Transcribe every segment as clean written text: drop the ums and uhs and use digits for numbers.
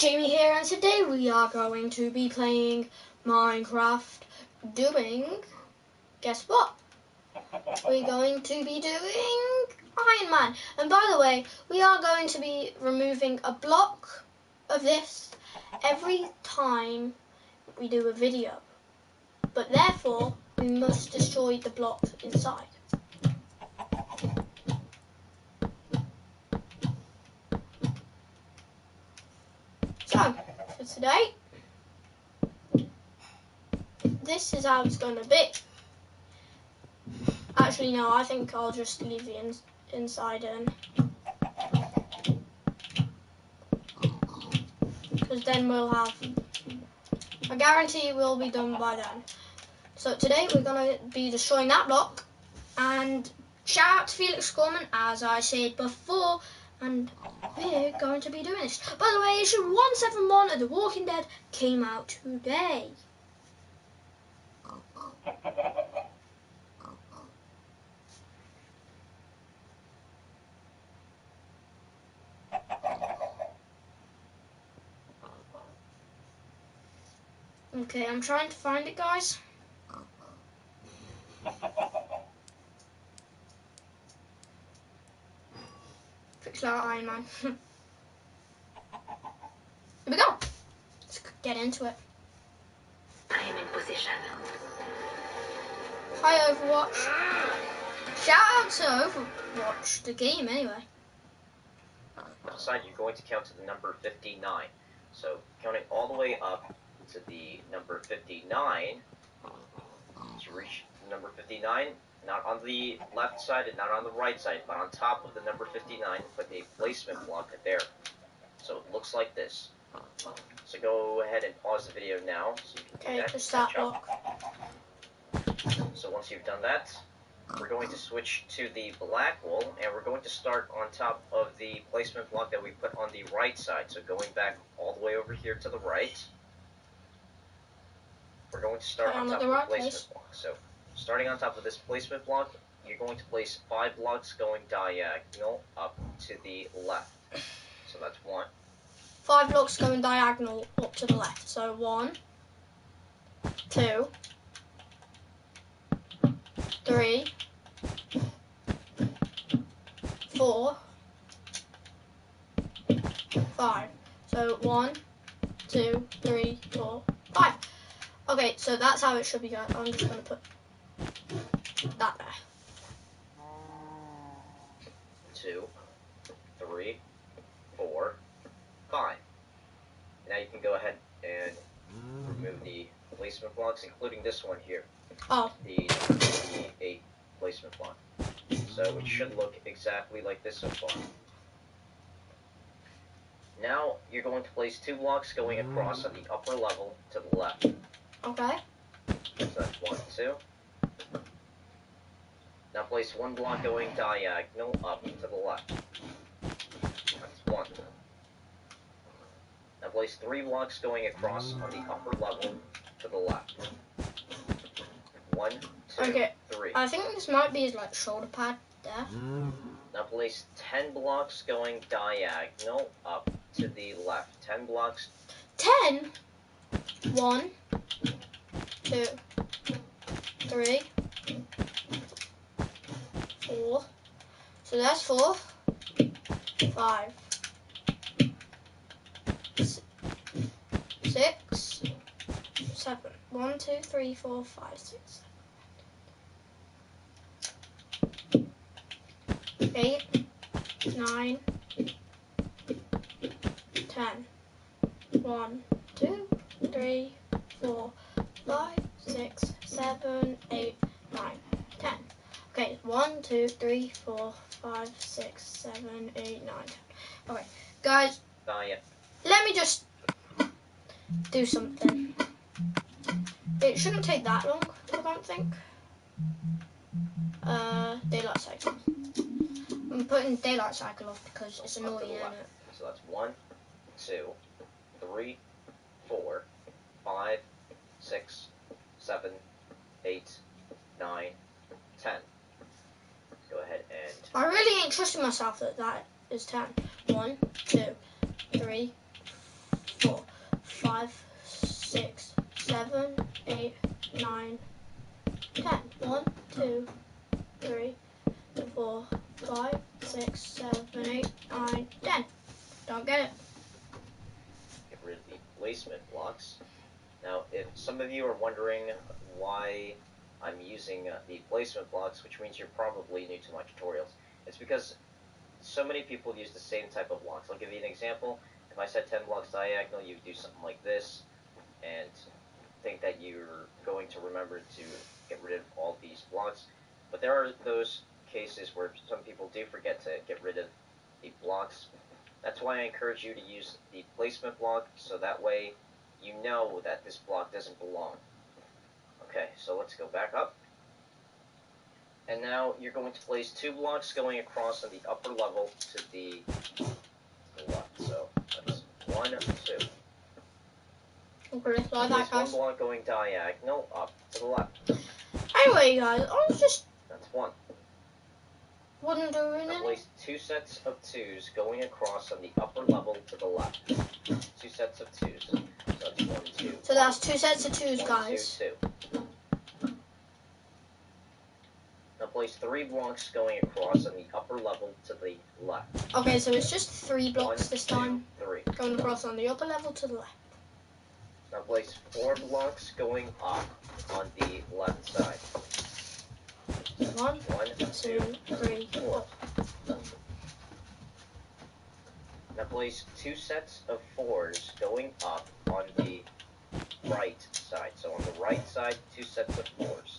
Jamie here, and today we are going to be playing Minecraft doing, guess what? We're going to be doing Iron Man. And by the way, we are going to be removing a block of this every time we do a video. But therefore, we must destroy the block inside. So, for today, this is how it's going to be. Actually, no, I think I'll just leave the inside in. Because then we'll have, I guarantee we'll be done by then. So today we're going to be destroying that block. And shout out to Felix, as I said before. And we're going to be doing this. By the way, issue 171 of The Walking Dead came out today. Okay, I'm trying to find it, guys. Fix that Iron Man. Here we go. Let's get into it. I am in position. Hi, Overwatch. Shout out to Overwatch, the game, anyway. Outside, you're going to count to the number 59. So, counting all the way up to the number 59, to reach number 59, not on the left side and not on the right side, but on top of the number 59, put a placement block there. So it looks like this. So go ahead and pause the video now, so you can do that. Just that block. So once you've done that, we're going to switch to the black wool, and we're going to start on top of the placement block that we put on the right side. So going back all the way over here to the right, we're going to start on top of the placement block. So starting on top of this placement block, you're going to place 5 blocks going diagonal up to the left. So that's 1. 5 blocks going diagonal up to the left. So 1, 2, 3, 4, 5. So 1, 2, 3, 4, 5. Okay, so that's how it should be going. I'm just going to put that there. 2, 3, 4, 5. Now you can go ahead and remove the placement blocks, including this one here. Oh. The 8 placement block. So it should look exactly like this so far. Now you're going to place 2 blocks going across on the upper level to the left. Okay. So that's 1, 2. Now place 1 block going diagonal up to the left. That's 1. Now place 3 blocks going across on the upper level to the left. 1, 2, okay. 3. I think this might be his like shoulder pad there. Now place 10 blocks going diagonal up to the left. 10 blocks. 10? 1, 2, 3, 4. So that's 4, 5, 6, 7. 1, 2, 3, 4, 5, 6, 7, 8, 9, 10. 1, 2, 3, 4, 5, 6, 7, 8, 9, 10. Okay, 1, 2, 3, 4, 5, 6, 7, 8, 9, 10. Okay, guys, let me just do something. It shouldn't take that long, I don't think. Daylight cycle. I'm putting daylight cycle off because it's annoying, isn't it? So that's 1, 2, 3, 4, 5, 6, 7, 8, 9, 10. Go ahead and... I really ain't trusting myself that that is 10. 1, 2, 3, 5, 6, 7, 8, 9, 10. 1, 2, 3, 4, 5, 6, 7, 8, 9, 10. Don't get it. Get rid of the placement blocks. Now, if some of you are wondering why I'm using the placement blocks, which means you're probably new to my tutorials, it's because so many people use the same type of blocks. I'll give you an example. If I said 10 blocks diagonal, you would do something like this, and think that you're going to remember to get rid of all these blocks. But there are those cases where some people do forget to get rid of the blocks. That's why I encourage you to use the placement block, so that way you know that this block doesn't belong. Okay, so let's go back up. And now you're going to place 2 blocks going across on the upper level to the left. So that's 1, 2. Okay, so like Place that, 1 guys. block going diagonal up to the left. Anyway, guys, I was just That's 1. wasn't doing Now it. place 2 sets of 2s going across on the upper level to the left. 2 sets of 2s. So that's 1, 2. So that's 2 sets of 2s, 1, guys. 2, 2. Now place 3 blocks going across on the upper level to the left. Okay, so it's just 3 blocks 1, this 2, time. 3. Going across on the upper level to the left. Now place 4 blocks going up on the left side. 1, 1, 2, 3, 4. Now place 2 sets of 4s going up on the right side. So on the right side, 2 sets of 4s.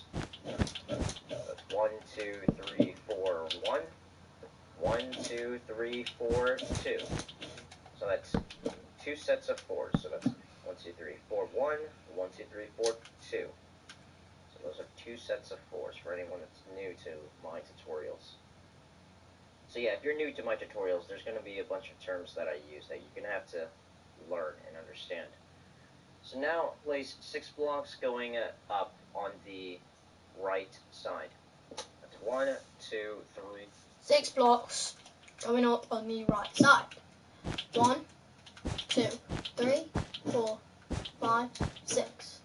That's 1, 2, 3, 4, 1. 1, 2, 3, 4, 2. So that's 2 sets of 4s. So that's 1, 2, 3, 4, 1. 1, 2, 3, 4, 2. So those are 2 sets of 4s for anyone that's new to my tutorials. So yeah, if you're new to my tutorials, there's going to be a bunch of terms that I use that you're going to have to learn and understand. So now place 6 blocks going up on the right side. That's 1, 2, 3. 6 blocks going up on the right side. 1, 2, 3, 4, 5, 6.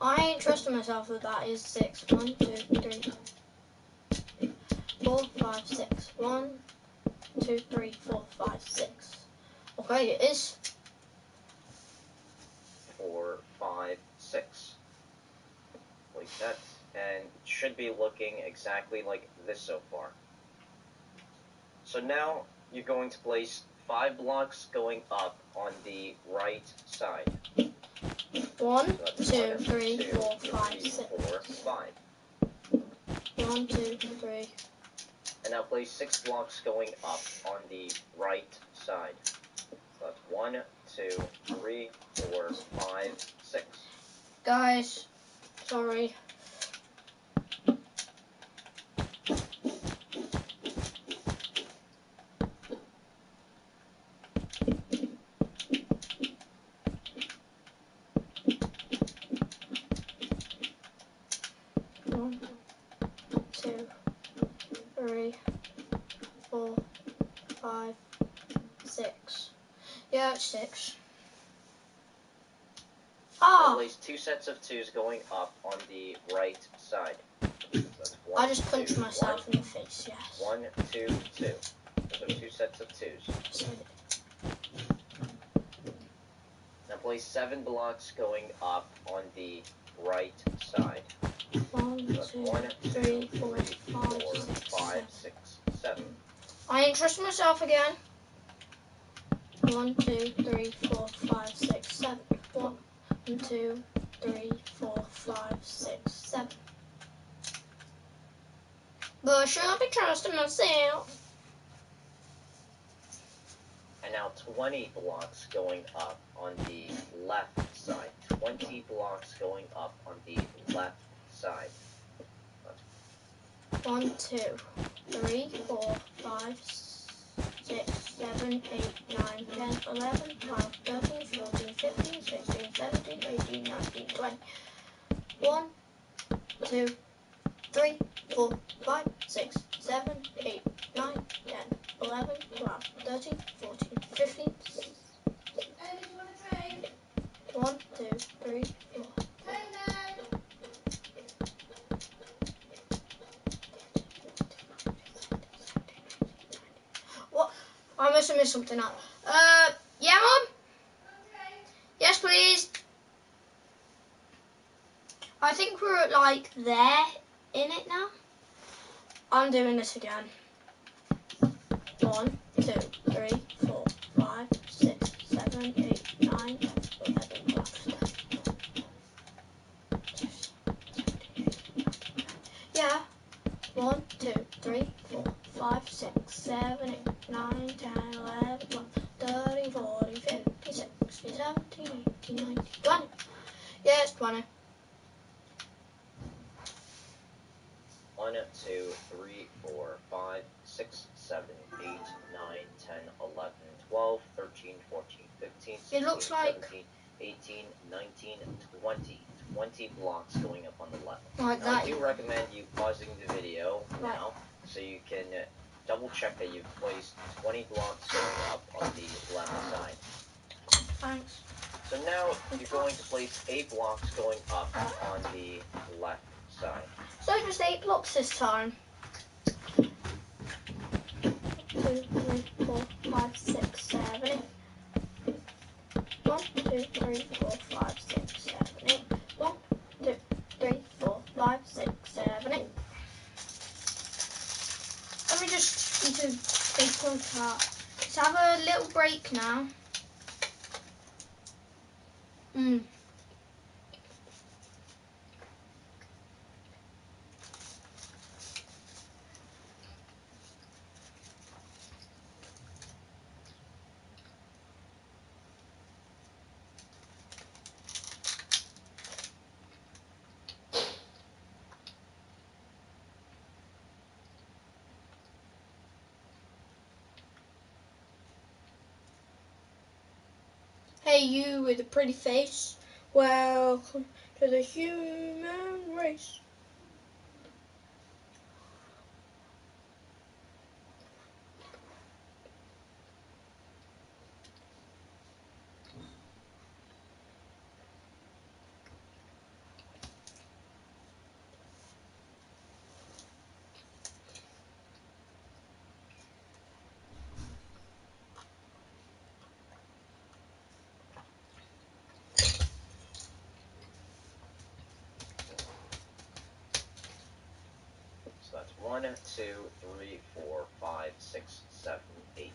I ain't trusting myself that is 6. 1, 2, 3, 4, 5, 6. 1, 2, 3, 4, 5, 6. Okay, it is. 4, 5, 6. Like that. And it should be looking exactly like this so far. So now you're going to place 5 blocks going up on the right side. 1, So 2, 3, 4, 5, 6. 4, 5. 1, 2, 3. And now place 6 blocks going up on the right side. So that's 1, 2, 3, 4, 5, 6. Guys, sorry. One, 2, 3, 4, 5, 6. Yeah, it's 6. Now Ah! place 2 sets of 2s going up on the right side. So that's 1, I just punched 2, myself 1, in the face, yes. 1, 2, 2. Those are 2 sets of 2s. So, Now place 7 blocks going up on the right side. 1, So that's 2, 1, 2, 3, 4, 3, 5, 4, 6, 5, 7. 6, 7. I ain't trusting myself again. 1, 2, 3, 4, 5, 6, 7. 1, 2, 3, 4, 5, 6, 7. But I should be trusting myself. And now 20 blocks going up on the left side. 20 blocks going up on the left side. 1, 2, 3, 4, 5, 6, 7, 8, 9, 10, 11, 12, 13, 14, 15, 16, 17, 18, 19, 20. 1, 2, 3, 4, 5, 6, 7, 8, 9, 10, 11, 12, 13, 14, 15, 1, I must have missed something out. Yeah, Mum? Yes, please. I think we're like there in it now. I'm doing this again. 1, 2, 3, 4, 5, 6, 7, 8, 9, 10, 11, 12. Yeah. 1, 2, 3, 4, 5, 6, 7, 8, 9, 10, 11, 12, 13, 14, 15, 16, 17, 18, 19, 20. Yes, 20. 1, 2, 3, 4, 5, 6, 7, 8, 9, 10, 11, 12, 13, 14, 15, 16, It looks like 17, 18, 19, 20. 20 blocks going up on the left. like Now, that. I do recommend you pausing the video Right. now so you can double check that you've placed 20 blocks going up on the left side. Thanks. So now you're going to place 8 blocks going up on the left side. So just 8 blocks this time. 2, 3, 4, 5, 6, 7, 8. 1, 2, 3, 4, 5, 6, 7, 8. 1, 2, 3, 4, 5, 6, 7, 8. Let me just eat a big cat. Let's have a little break now. Hey, you with a pretty face. Welcome to the human race. So that's 1, 2, 3, 4, 5, 6, 7, 8.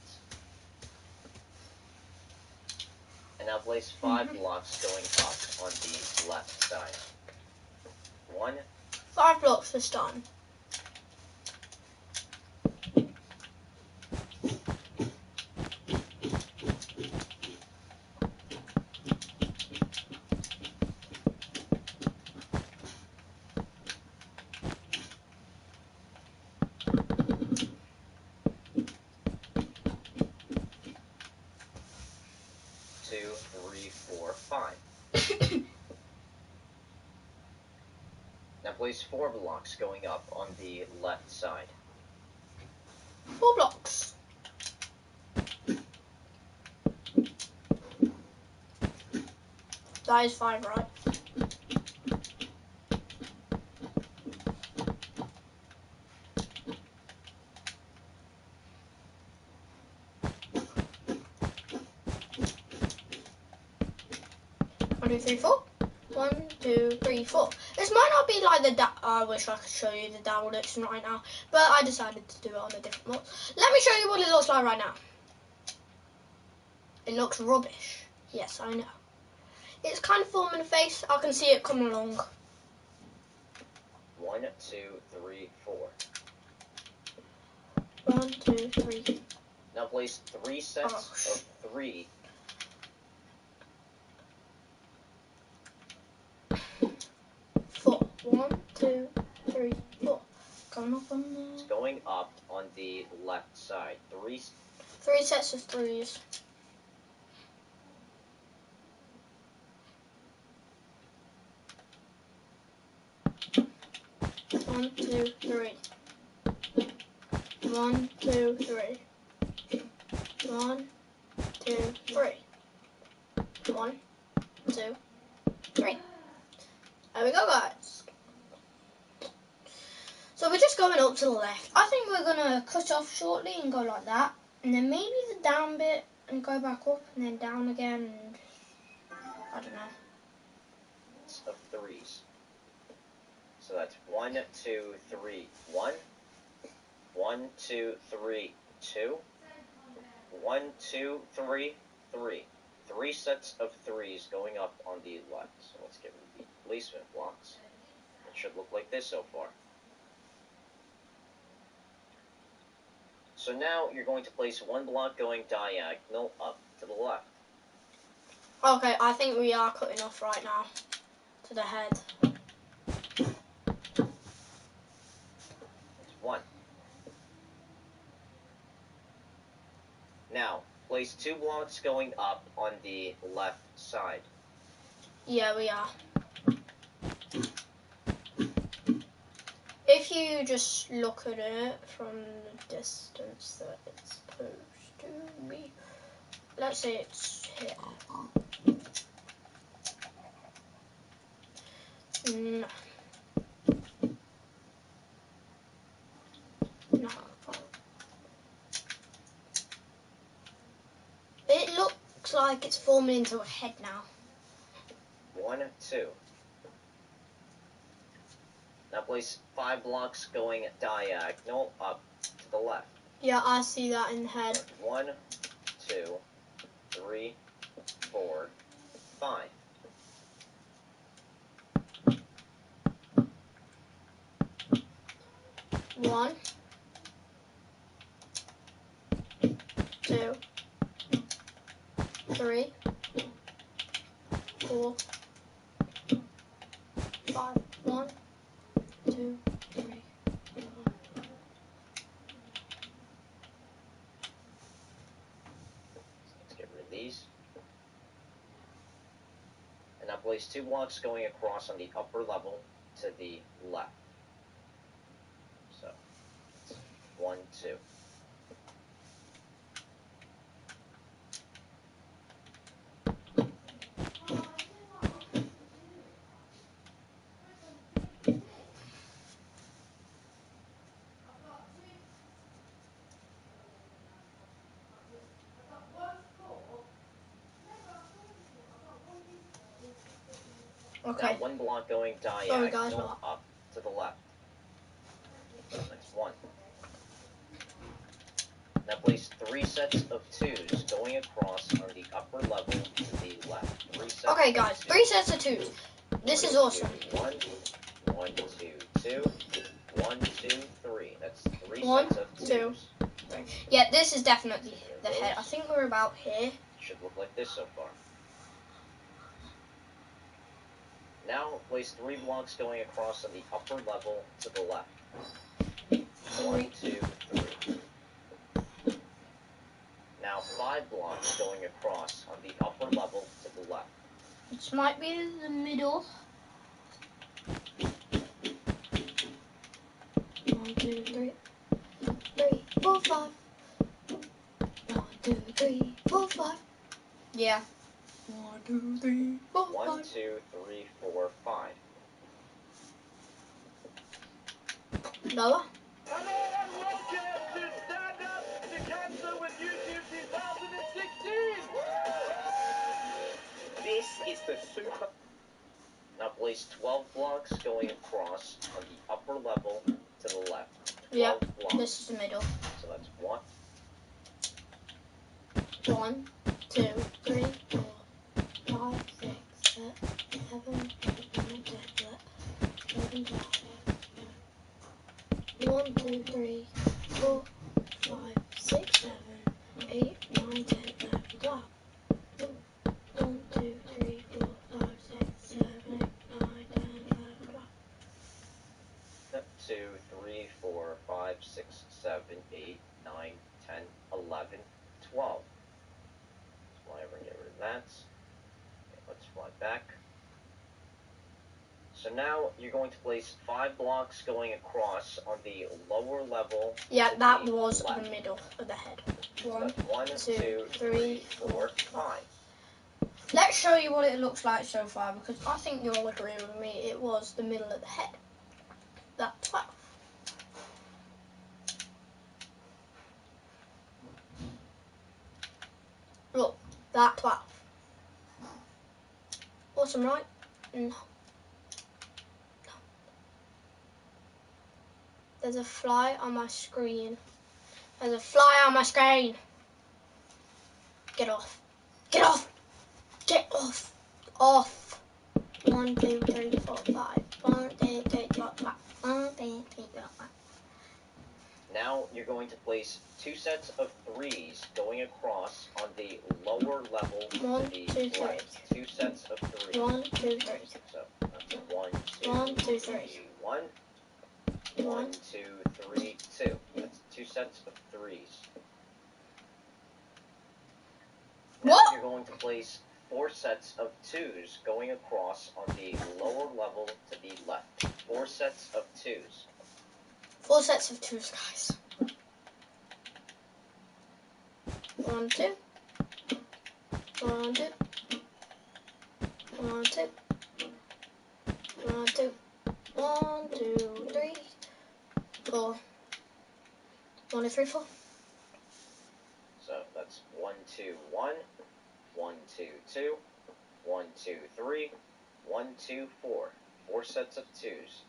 And now place 5 blocks going up on the left side. 1, 5 blocks this time. 2, 3, 4, 5. Now place 4 blocks going up on the left side. 4 blocks. That is 5, right? One, 2, 3, 4. 1, 2, 3, 4. This might not be like the I wish I could show you the downloads right now, but I decided to do it on a different mod. Let me show you what it looks like right now. It looks rubbish. Yes, I know. It's kind of forming a face. I can see it coming along. 1, 2, 3, 4. 1, 2, 3. Now place 3 sets of 3. 4. 1, 2, 3, 4. Going up on there. It's going up on the left side. 3 sets of 3s. 1, 2, 3. 1, 2, 3. 1, 2, 3. 1, 2, 3. There we go, guys. So we're just going up to the left. I think we're going to cut off shortly and go like that. And then maybe the down bit and go back up and then down again. And I don't know. Of threes. So that's 1, 2, 3, 1. 1, 2, 3, 2. 1, 2, 3, 3. 3 sets of threes going up on the left. So let's get rid of the placement blocks. It should look like this so far. So now you're going to place one block going diagonal up to the left. Okay, I think we are cutting off right now to the head. That's 1. Now, place 2 blocks going up on the left side. Yeah, we are. If you just look at it from the distance that it's supposed to be, let's say it's here. No. No. It looks like it's forming into a head now. 1, 2. Now place 5 blocks going diagonal up to the left. Yeah, I see that in the head. 1, 2, 3, 4, 5. One, 2, 3, 4, 5. 1, 2, 3, 4. Let's get rid of these. And now place 2 blocks going across on the upper level to the left. So, 1, 2. Okay. Now 1 block going Sorry, guys, diagonal up to the left. That's 1. Now place 3 sets of 2s going across on the upper level to the left. 3 sets Okay, of guys, 2s. 3 sets of 2s. This is awesome. 1, 1, 2, 2, 1, 2, 3. That's 3 1, sets of 2, 2s. 3. Yeah, this is definitely the head. I think we're about here. Should look like this so far. Now place 3 blocks going across on the upper level to the left. 1, 2, 3. Now 5 blocks going across on the upper level to the left. This might be in the middle. 1, 2, 3, 3, 4, 5. 1, 2, 3, 4, 5. Yeah. 1, 2, 3, 4, 5. 1, 2, 3, 4, 5. Lower. Hello and welcome to Stand Up to Cancer with YouTube 2016! This is the super... Now place 12 blocks going across on the upper level to the left. 12 Yep, blocks. this is the middle. So that's 1. 1, 2, 3, 4, 5, 6, 7, 8, 9, 10, 11, 12. 1, 2, 3, 4, 5, 6, 7, 8, 9, 10, 11, 12. 1, 2, 3, 4, 5, 6, 7, 8, 9, 10, 11, 12. 2, 3, 4, 5, 6, 7, 8, 9, 10, 11, 12. Let's fly over and get rid of that. Okay, let's fly back. So now you're going to place 5 blocks going across on the lower level. Yeah, to that the was left. the middle of the head. So 1, that's 1, 2, 3, 4, 5. Let's show you what it looks like so far, because I think you'll agree with me, it was the middle of the head. That 12. That 12. Awesome, right? No. There's a fly on my screen. There's a fly on my screen. Get off. Get off. Get off. Off. 1, 2, 3, 4, 5. 1, 2, 3, 4, 5. 1, 2, 3, 4, 5. Now you're going to place 2 sets of 3s going across on the lower level One, to the 2, 3. left. 2 sets of 3s. 1, 2, 3. So that's 1, 2, 1, 2, 3. 1. 1, 2, 3, 2. That's 2 sets of 3s. Now What? you're going to place 4 sets of 2s going across on the lower level to the left. 4 sets of 2s. 4 sets of 2s, guys. 1, 2. 1, 2. 1, 2. 1, 2. 1, 2, 3. 4. 1, 2, 3, 4. So that's 1, 2, 1. 1, 2, 2. 1, 2, 3. 1, 2, 4. 4 sets of 2s.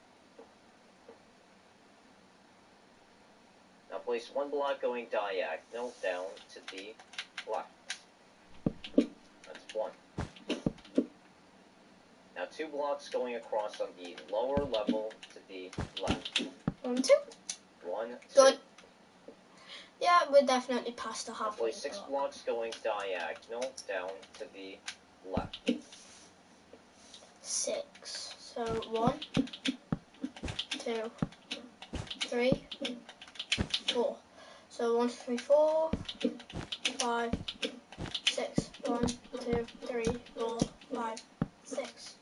Now place 1 block going diagonal down to the left. That's 1. Now 2 blocks going across on the lower level to the left. 1, 2. 1, 2. Good. Yeah, we're definitely past the Now halfway place 6 block. blocks going diagonal down to the left. 6. So 1, 2, 3, 4. So 1, 2, 3, 4, 5, 6. 1, 2, 3, 4, 5, 6.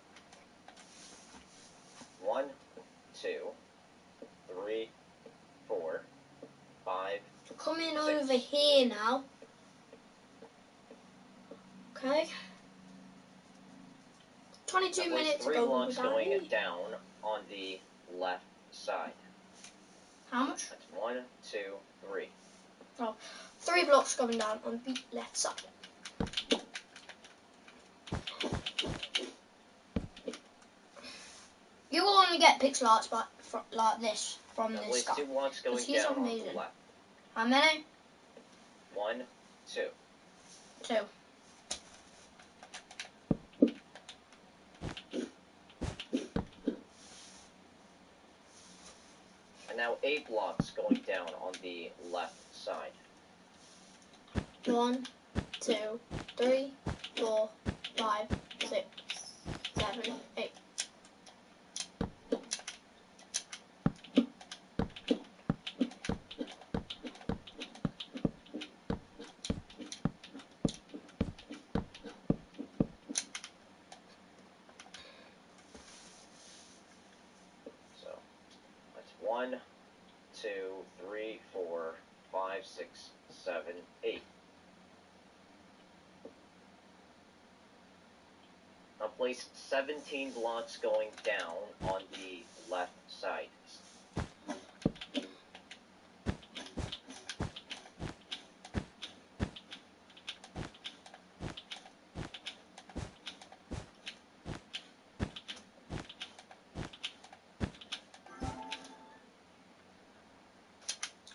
1, 2, 3, 4, 5. Coming 6. over here now. Okay. 22 Now place minutes 3 ago. blocks going down on the left side. How much? That's 1, 2, 3. 3 blocks going down on the left side. You will only get pixel arts like this from Now this place guy. 2 blocks going Because he's down on amazing. the left. How many? 1, 2. 2. And now 8 blocks going down on the left side. 1, 2, 3, 4, 5, 6, 7, 8. So that's 1, 2, 3, 4, 5, 6, 7, 8. Now place 17 blocks going down on the left side.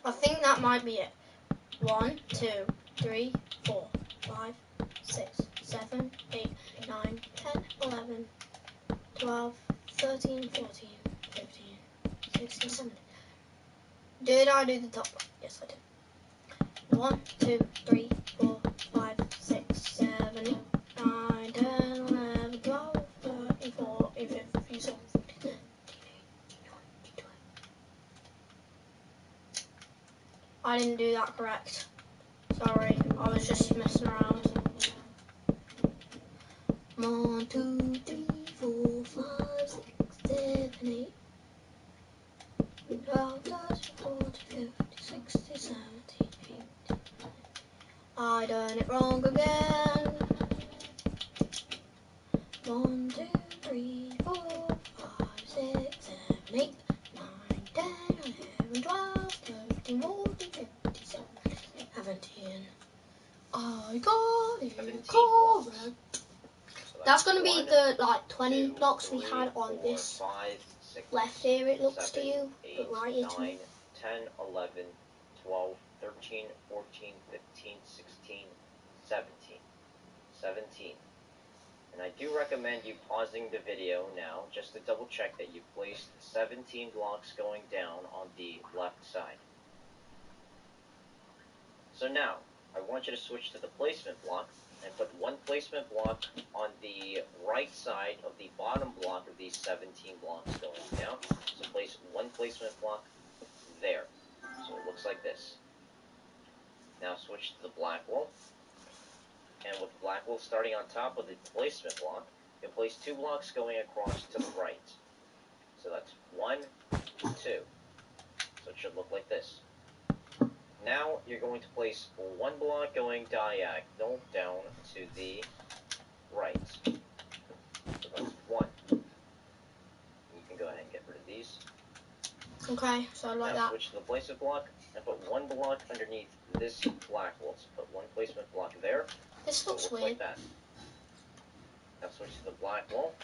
I think that might be it. 1, 2, 3, 4, 5, 6, 7, 8, 9, 10, 11, 12, 13, 14, 15, 16, 17. Did I do the top one? Yes, I did. 1, 2, 3, 4, 5, 6, 7, 8, 9, 10, 11, 12, 13, 14, 15, 16, 17, 18, 19, 20. I didn't do that correct. Sorry, I was just messing around. 1, 2, 3, 4, 5, 6, 7, 8, 12, 13, 14, 15, 16, 17, 18. I done it wrong again. 1, 2, 3, 4, 5, 6, 7, 8, 9, 10, 11, 12, 13, 14, 15, 16, 17. I got 17 correct. blocks. So That's going to be 1, the like 20 2, blocks we 3, had on 4, this 5, 6, left here, it looks 7, to you, 8, but right here to 9, me. 10, 11, 12, 13, 14, 15, 16, 17. 17. And I do recommend you pausing the video now just to double check that you placed 17 blocks going down on the left side. So now, I want you to switch to the placement block and put one placement block on the right side of the bottom block of these 17 blocks going down. So place one placement block there. So it looks like this. Now switch to the black wool. And with the black wool starting on top of the placement block, you'll place 2 blocks going across to the right. So that's 1, 2. So it should look like this. Now you're going to place 1 block going diagonal down to the right. So that's 1. You can go ahead and get rid of these. Okay, so like Now that. switch to the placement block and put 1 block underneath this black wool. So put 1 placement block there. This So it looks looks weird. like that. Now switch to the black wool.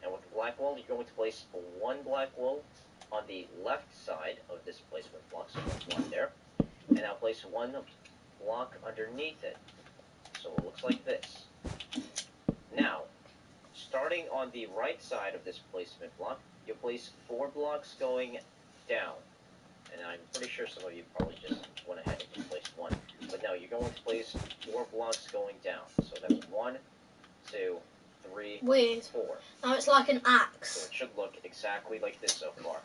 And with the black wool, you're going to place 1 black wool on the left side of this placement block. So 1 block there. And now place 1 block underneath it. So it looks like this. Now, starting on the right side of this placement block, you'll place 4 blocks going down. And I'm pretty sure some of you probably just went ahead and just placed 1. But no, you're going to place 4 blocks going down. So that's 1, 2, 3, Weird. 4. Now it's like an So axe. it should look exactly like this so far.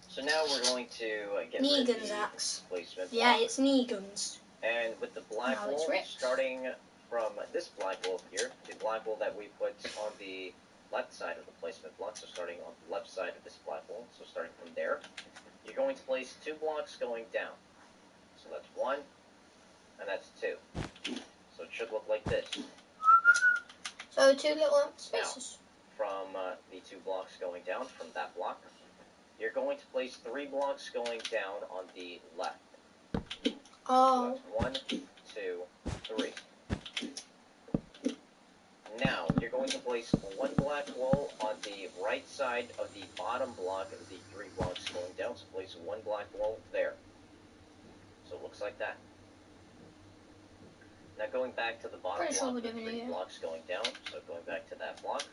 So now we're going to get rid of Negan's the axe. placement Yeah, block. it's Negan's. And with the black Now it's wool, Rick's. starting from this black wool here, the black wool that we put on the left side of the placement block, so starting on the left side of this black wool, so starting from there, you're going to place 2 blocks going down. So that's 1, and that's 2. So it should look like this. So 2 little spaces. From the 2 blocks going down from that block, you're going to place 3 blocks going down on the left. Oh. So that's 1, 2, 3. Now, you're going to place 1 black wool on the right side of the bottom block of the 3 blocks going down. So place 1 black wool there. So it looks like that. Now going back to the bottom Pretty sure block, we're the doing 3 it. blocks going down. So going back to that block,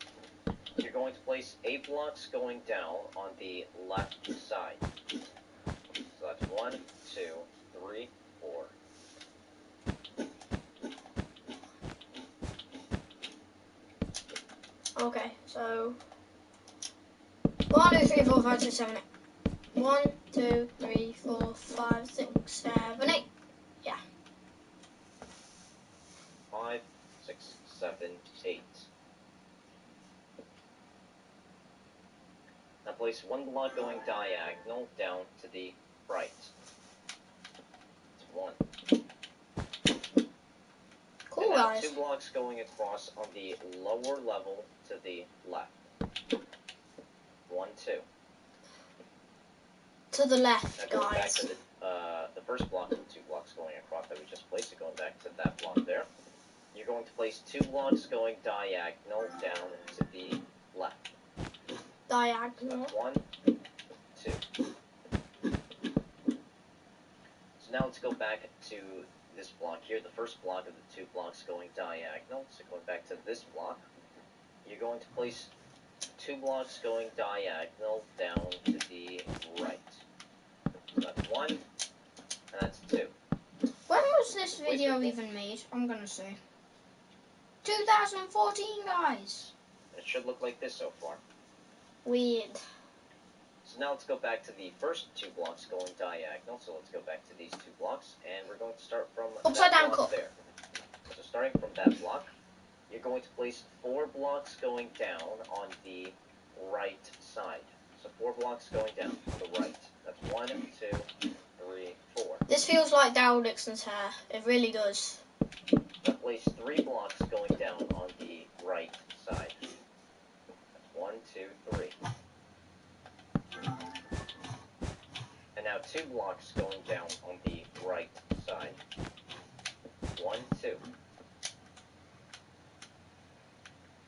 you're going to place 8 blocks going down on the left side. So that's 1, 2, 3, 4. Okay, so 1, 2, 3, 4, 5, 6, 7, 8. 1, 2, 3, 4, 5, 6, 7, 8. Yeah. 5, 6, 7, 8. Now place 1 block going diagonal down to the right. It's 1. Cool, And now guys. 2 blocks going across on the lower level to the left. 1, 2. To the left, Now going back guys. to the first block of the 2 blocks going across that we just placed, so going back to that block there, you're going to place 2 blocks going diagonal down to the left. So Diagonal. that's 1, 2. So now let's go back to this block here, the first block of the 2 blocks going diagonal. So going back to this block, you're going to place 2 blocks going diagonal down to the right. So that's 1, and that's 2. When was this video even made? I'm gonna say 2014, guys. It should look like this so far. Weird. So now let's go back to the first 2 blocks going diagonal. So let's go back to these 2 blocks, and we're going to start from Upside that down block cup. there. So starting from that block, you're going to place 4 blocks going down on the right side. So 4 blocks going down on the right. That's 1, 2, 3, 4. This feels like Daryl Dixon's hair. It really does. Now place 3 blocks going down on the right side. That's 1, 2, 3. And now 2 blocks going down on the right side. 1, 2.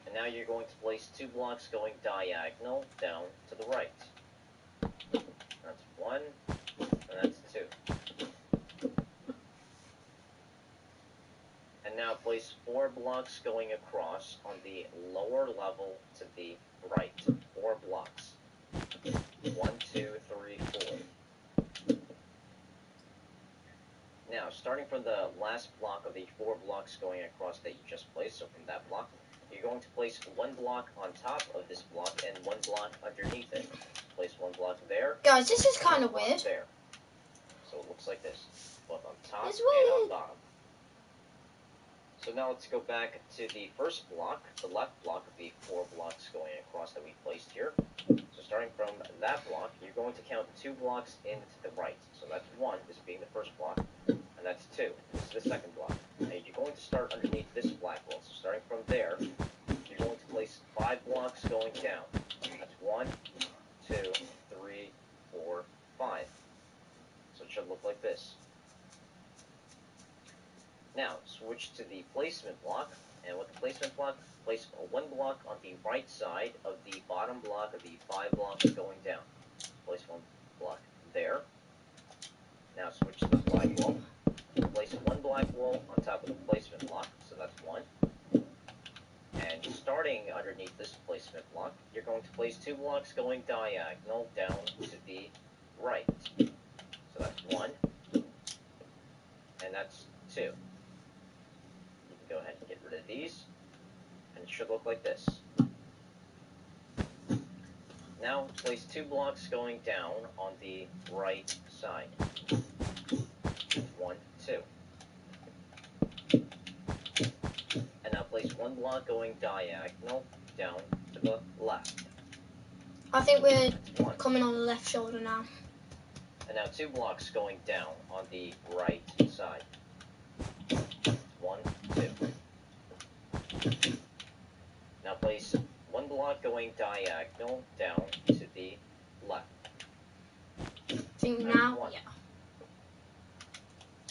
And now you're going to place 2 blocks going diagonal down to the right. That's 1, and that's 2. And now place 4 blocks going across on the lower level to the right. 4 blocks. 1, 2, 3, 4. Now, starting from the last block of the 4 blocks going across that you just placed, so from that block, you're going to place 1 block on top of this block and 1 block underneath it. Place 1 block there. Guys, this is kind of 1 block weird. there. So it looks like this, both on top It's and on weird. bottom. So now let's go back to the first block, the left block of the 4 blocks going across that we placed here. So starting from that block, you're going to count 2 blocks in to the right. So that's 1, this being the first block, and that's 2, this is the second block. Now you're going to start underneath this black wall. So starting from there, you're going to place 5 blocks going down. That's 1, 2, 3, 4, 5. So it should look like this. Now, switch to the placement block, and with the placement block, place 1 block on the right side of the bottom block of the 5 blocks going down. Place 1 block there. Now switch to the black wall. Place 1 black wall on top of the placement block, so that's 1. And starting underneath this placement block, you're going to place 2 blocks going diagonal down to the right. So that's 1, and that's 2. You can go ahead and get rid of these, and it should look like this. Now place 2 blocks going down on the right side. 1, 2. And now place 1 block going diagonal down to the left. I think we're That's 1. coming on the left shoulder now. And now 2 blocks going down on the right side. 1, 2. Now place 1 block going diagonal down to the left. I think That's now, 1. yeah.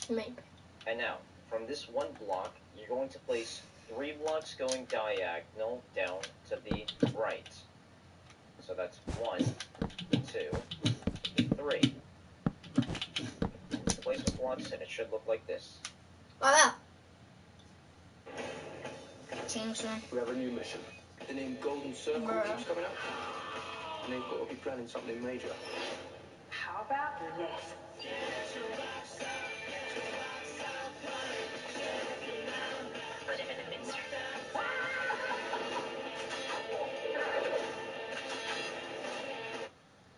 Maybe. And now, from this 1 block, you're going to place 3 blocks going diagonal down to the right. So that's 1, 2, 3. Place the blocks, and it should look like this. Like that. Seems so. We have a new mission. The name Golden Circle keeps coming up. And they've got to be planning something major. How about this? Put him in a mincer.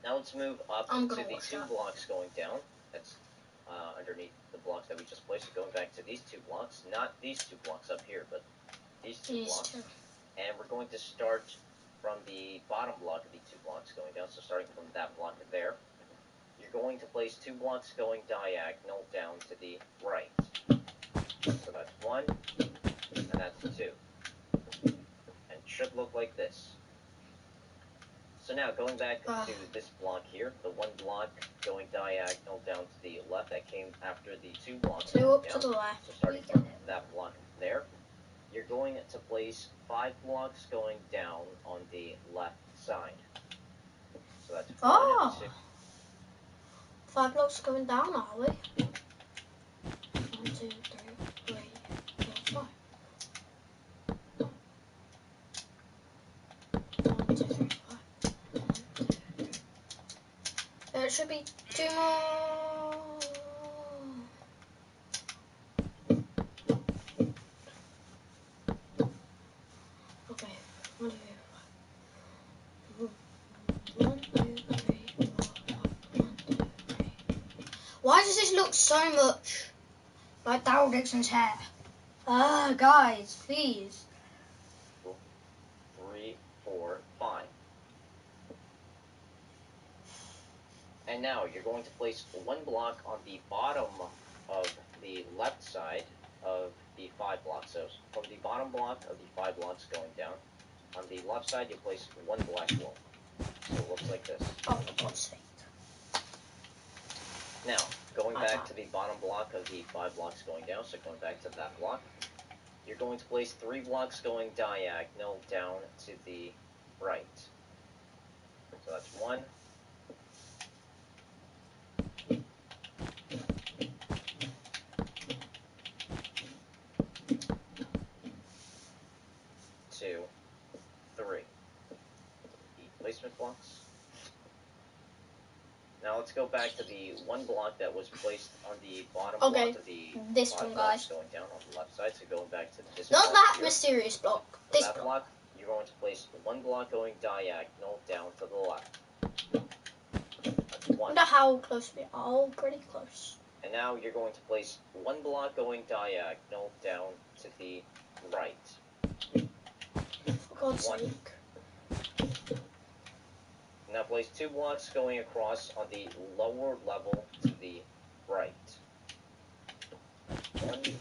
Now let's move up I'm to gonna the watch 2 that. blocks going down. That's underneath the blocks that we just placed. Going back to these 2 blocks, not these 2 blocks up here, but these 2 These blocks. two. And we're going to start from the bottom block of the 2 blocks going down. So starting from that block there, you're going to place 2 blocks going diagonal down to the right. So that's 1, and that's 2. And it should look like this. So now, going back to this block here, the 1 block going diagonal down to the left that came after the 2 blocks 2 up down. to the left. So starting from that block there, you're going to place 5 blocks going down on the left side. So that's 1, Oh. 2. 5 blocks going down, are we? 1, 2, 3, 4, 5. 1, 2, 3, 5. There should be 2 more. Okay. 1, 2, 3, 5. 1, 2, 3, 4, 5. 1, 2, 3. Why does this look so much like Daryl Dixon's hair? Ah, guys, please. 3, 4, 5. And now you're going to place 1 block on the bottom of the left side of the 5 blocks. So from the bottom block of the 5 blocks going down, on the left side you place 1 black wall. So it looks like this. Oh, for God's sake. Now, going I back to the bottom block of the 5 blocks going down, so going back to that block. You're going to place 3 blocks going diagonal down to the right. So that's 1. 2, 3. The placement blocks. Now let's go back to the 1 block that was placed on the bottom Okay, block of the this 5 one, blocks guys. going down on the left side. So going back to this Not block that here. mysterious block. So This that block. block, you're going to place 1 block going diagonal down to the left. That's 1. Wonder how close we are. Oh, pretty close. And now you're going to place 1 block going diagonal down to the right. For God's 1. sake. Now place 2 blocks going across on the lower level to the right. 1, 2.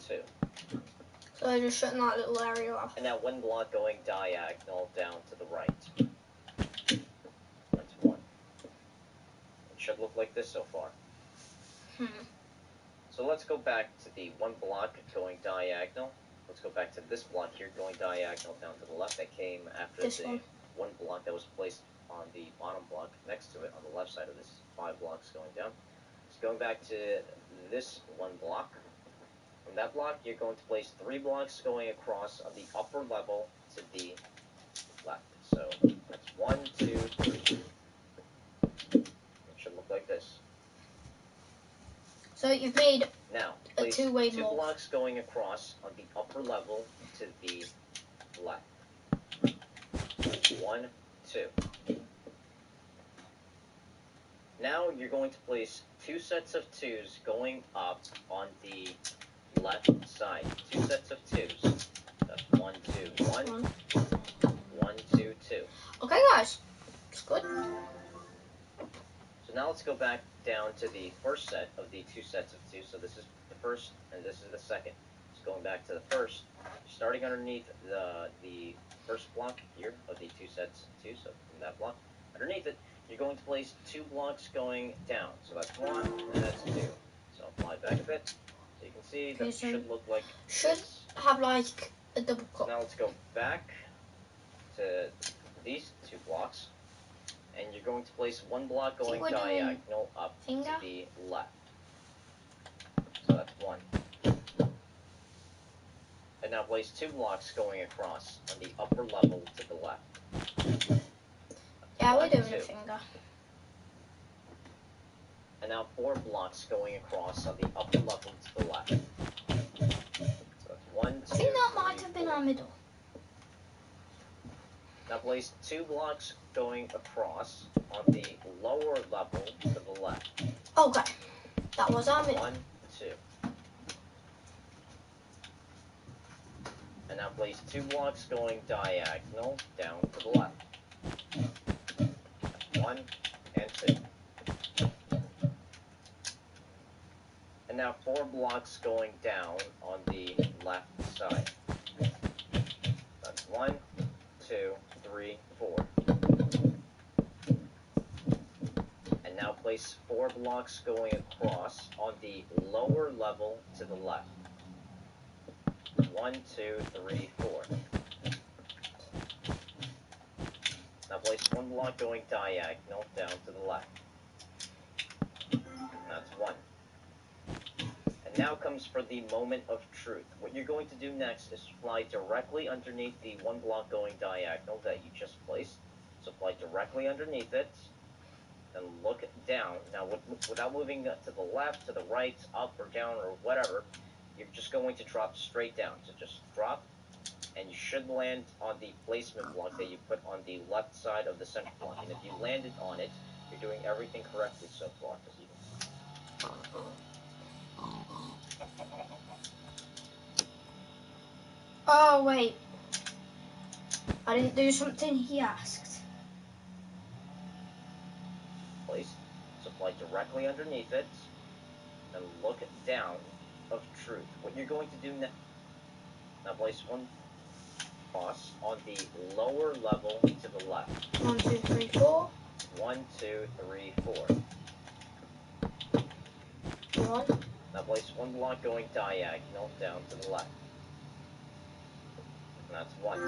So I just shutting that little area off. And now 1 block going diagonal down to the right. That's 1. It should look like this so far. So let's go back to the 1 block going diagonal. Let's go back to this block here going diagonal down to the left. That came after This the one. 1 block that was placed on the bottom block next to it on the left side of this 5 blocks going down. So going back to this 1 block. From that block, you're going to place 3 blocks going across on the upper level to the left. So that's 1, 2, 3. It should look like this. So you've made Now, a place two-way 2 morph. blocks going across on the upper level to the left. 1, 2. Now you're going to place 2 sets of 2s going up on the left side. 2 sets of 2s. That's 1, 2, 1, 1, 2, 2. Okay, guys. It's good. So now let's go back down to the first set of the 2 sets of 2. So this is the first and this is the second. So going back to the first, starting underneath the first block here of the 2 sets of 2, so from that block, underneath it, you're going to place 2 blocks going down. So that's 1 and that's 2. So apply back a bit. So you can see that should look like Should this. have like a double So cup. now let's go back to these 2 blocks. And you're going to place 1 block going we're doing diagonal up finger? to the left. So that's 1. And now place 2 blocks going across on the upper level to the left. Yeah, we're 1, doing 2. a finger. And now 4 blocks going across on the upper level to the left. So that's 1, 2, I think that might 3, have been 4. our middle. Now place 2 blocks going across on the lower level to the left. Okay. That was our middle. 1, 2. And now place 2 blocks going diagonal down to the left. 1 and 2. And now 4 blocks going down on the left side. That's 1, 2, 3, 4. And now place 4 blocks going across on the lower level to the left. 1, 2, 3, 4. Now place 1 block going diagonal down to the left. That's 1. And now comes for the moment of truth. What you're going to do next is fly directly underneath the 1 block going diagonal that you just placed. So fly directly underneath it, and look down. Now, without moving to the left, to the right, up or down or whatever, you're just going to drop straight down. So just drop, and you should land on the placement block that you put on the left side of the center block. And if you landed on it, you're doing everything correctly so far. Oh, wait. I didn't do something he asked. Place. So fly directly underneath it, and look down of truth. What you're going to do now place 1 cross on the lower level to the left. 1, 2, 3, 4. 1, 2, 3, 4. 1, one. Now place one block going diagonal down to the left. And that's one.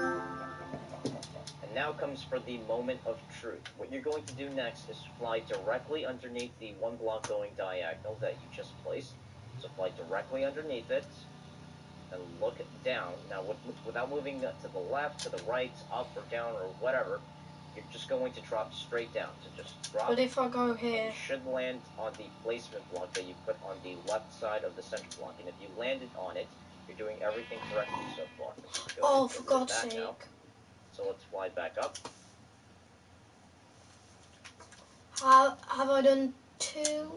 And now comes for the moment of truth. What you're going to do next is fly directly underneath the one block going diagonal that you just placed. So fly directly underneath it and look down. Now, without moving to the left, to the right, up or down or whatever, you're just going to drop straight down. So just drop. But if I go And here, you should land on the placement block that you put on the left side of the center block. And if you landed on it, you're doing everything correctly so far. Go ahead oh, and for get rid of God's that sake. now. So let's fly back up. Have I done two?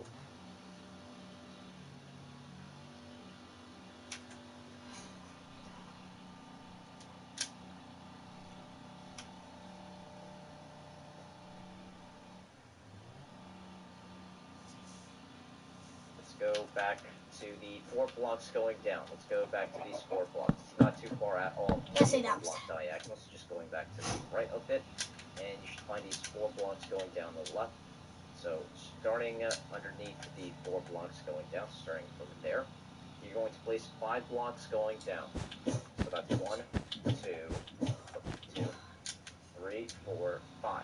Let's go back to the 4 blocks going down. Let's go back to these 4 blocks. It's not too far at all. Let's say One that. block diagonal, so just going back to the right of it. And you should find these 4 blocks going down the left. So starting underneath the 4 blocks going down, starting from there, you're going to place 5 blocks going down. So that's 1, 2, 3, 4, 5.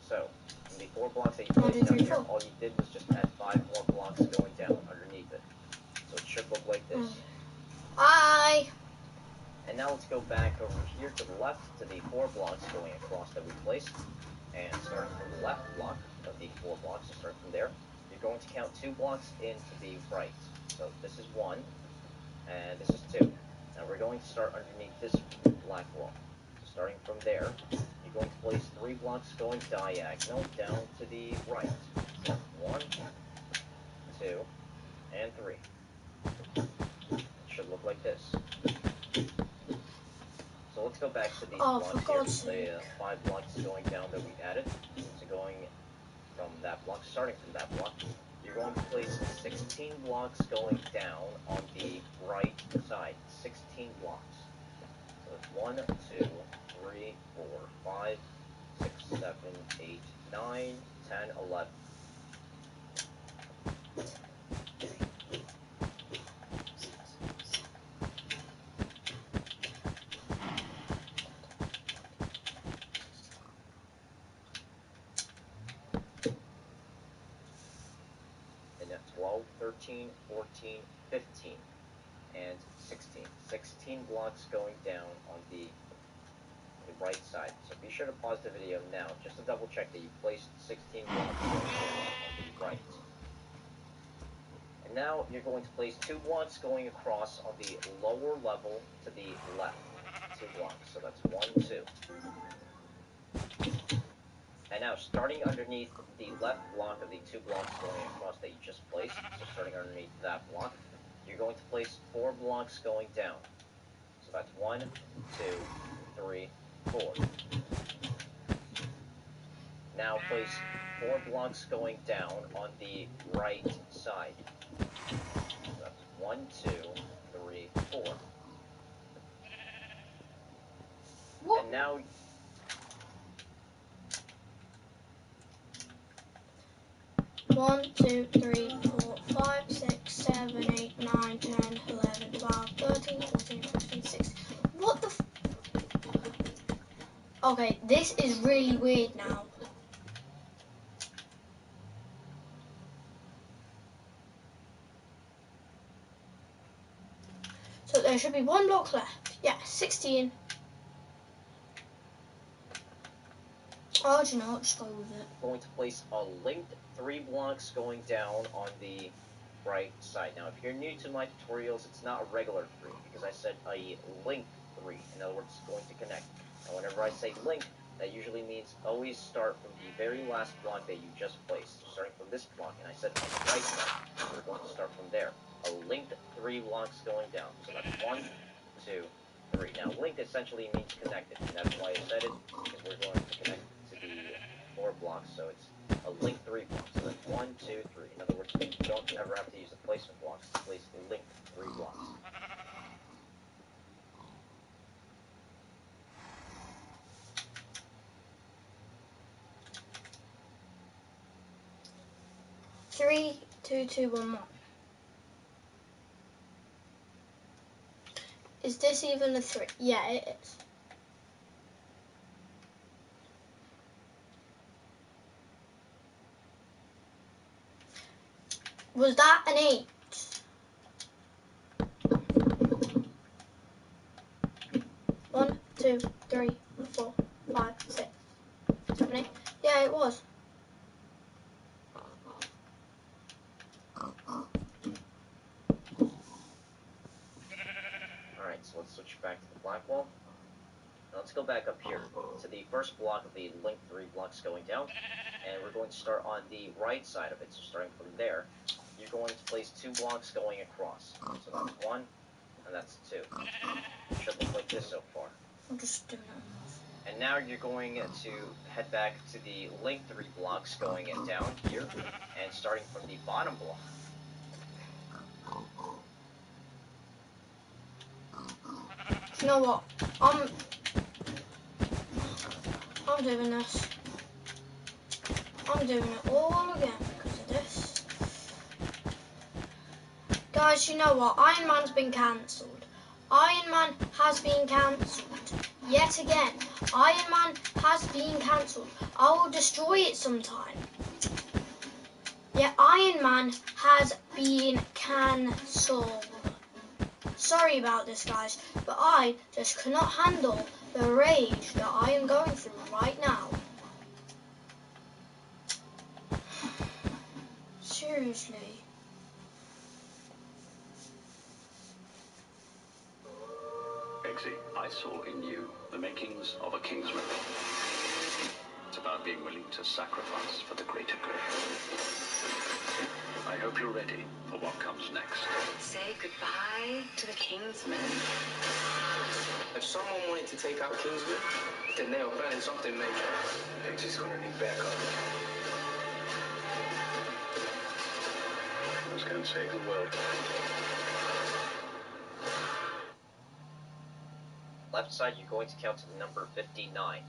So from the 4 blocks that you placed down here, all you did was just add 5 more blocks going down underneath it. So it should look like this. Hi. And now let's go back over here to the left to the 4 blocks going across that we placed. And starting from the left block of the 4 blocks, so starting from there, you're going to count 2 blocks into the right. So this is 1, and this is 2. Now we're going to start underneath this black wall. So starting from there, you're going to place 3 blocks going diagonal down to the right. So 1, 2, and 3. It should look like this. So let's go back to these blocks here, the 5 blocks going down that we added. So going from that block, starting from that block, you're going to place 16 blocks going down on the right side. 16 blocks. So it's 1, 2, 3, 4, 5, 6, 7, 8, 9, 10, 11. And that's 12, 13, 14, 15, and 16. 16 blocks going down on the right side. So be sure to pause the video now just to double check that you placed 16 blocks going down on the right. And now you're going to place 2 blocks going across on the lower level to the left. 2 blocks. So that's 1, 2. And now starting underneath the left block of the 2 blocks going across that you just placed, so starting underneath that block, you're going to place 4 blocks going down. So that's 1, 2, 3, 4. Now place 4 blocks going down on the right side. So that's 1, 2, 3, 4. What? And now 1, 2, 3, 4, 5, 6, 7, 8, 9, 10, 11, 12, 13, 14, 15, 16. What the Okay, this is really weird now. So there should be 1 block left. Yeah, 16. Oh, do you know what? Just go with it. going to place a linked 3 blocks going down on the right side. Now, if you're new to my tutorials, it's not a regular 3 because I said a linked 3. In other words, it's going to connect. And whenever I say link, that usually means always start from the very last block that you just placed. So starting from this block, and I said on the right side, we're going to start from there. A linked 3 blocks going down. So that's 1, 2, 3. Now, linked essentially means connected, and that's why I said it, because we're going to connect to the 4 blocks, so it's a linked 3 blocks. So that's 1, 2, 3. In other words, you don't ever have to use the placement blocks to place linked 3 blocks. Three, 2, 2, 1, 1. Is this even a 3? Yeah, it is. Was that an 8? 1, 2, 3, 4, 5, 6, 7, 8. Yeah, it was. Alright, so let's switch back to the black wall. Now let's go back up here to the first block of the link 3 blocks going down. And we're going to start on the right side of it. So starting from there, you're going to place 2 blocks going across. So that's 1, and that's 2. It should look like this so far. I'm just doing it. And now you're going to head back to the link 3 blocks going down here, and starting from the bottom block. You know what? I'm doing this. I'm doing it all again because of this. Guys, you know what? Iron Man's been cancelled. Iron Man has been cancelled. Yet again. Iron Man has been cancelled. I will destroy it sometime. Yeah, Iron Man has been cancelled. Sorry about this, guys, but I just cannot handle the rage that I am going through right now. Seriously. Eggsy, I saw in you the makings of a kingsman. It's about being willing to sacrifice for the greater good. I hope you're ready for what comes next. Say goodbye to the Kingsman. If someone wanted to take out Kingsman, then they were planning something major. Eggsy's gonna need backup. Let's go and save the world. Left side, you're going to count to the number 59.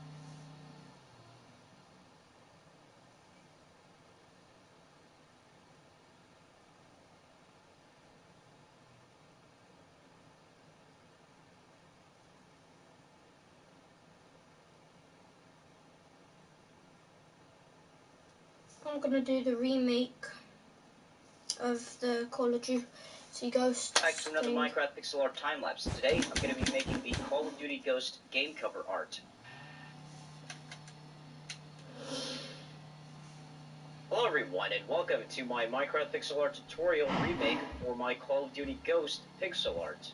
I'm gonna do the remake of the Call of Duty Ghost Back to another thing. Minecraft pixel art time lapse. Today, I'm going to be making the Call of Duty Ghost game cover art. Hello everyone, and welcome to my Minecraft pixel art tutorial remake for my Call of Duty Ghost pixel art.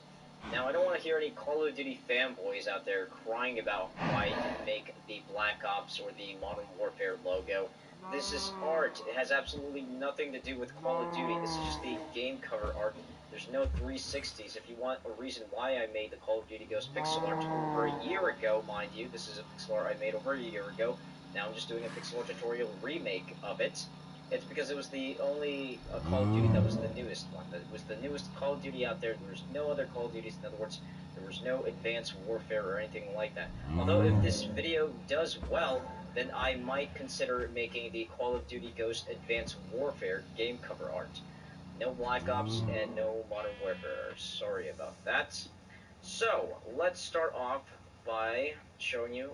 Now, I don't want to hear any Call of Duty fanboys out there crying about why I didn't make the Black Ops or the Modern Warfare logo. This is art. It has absolutely nothing to do with Call of Duty. This is just the game cover art. There's no 360s. If you want a reason why I made the Call of Duty Ghost pixel art over a year ago, mind you, this is a pixel art I made over a year ago. Now I'm just doing a pixel art tutorial remake of it. It's because it was the only Call of Duty that was the newest one. It was the newest Call of Duty out there. There was no other Call of Duties. In other words, there was no Advanced Warfare or anything like that. Although if this video does well, then I might consider making the Call of Duty Ghost Advanced Warfare game cover art. No Black Ops and no Modern Warfare. Sorry about that. So, let's start off by showing you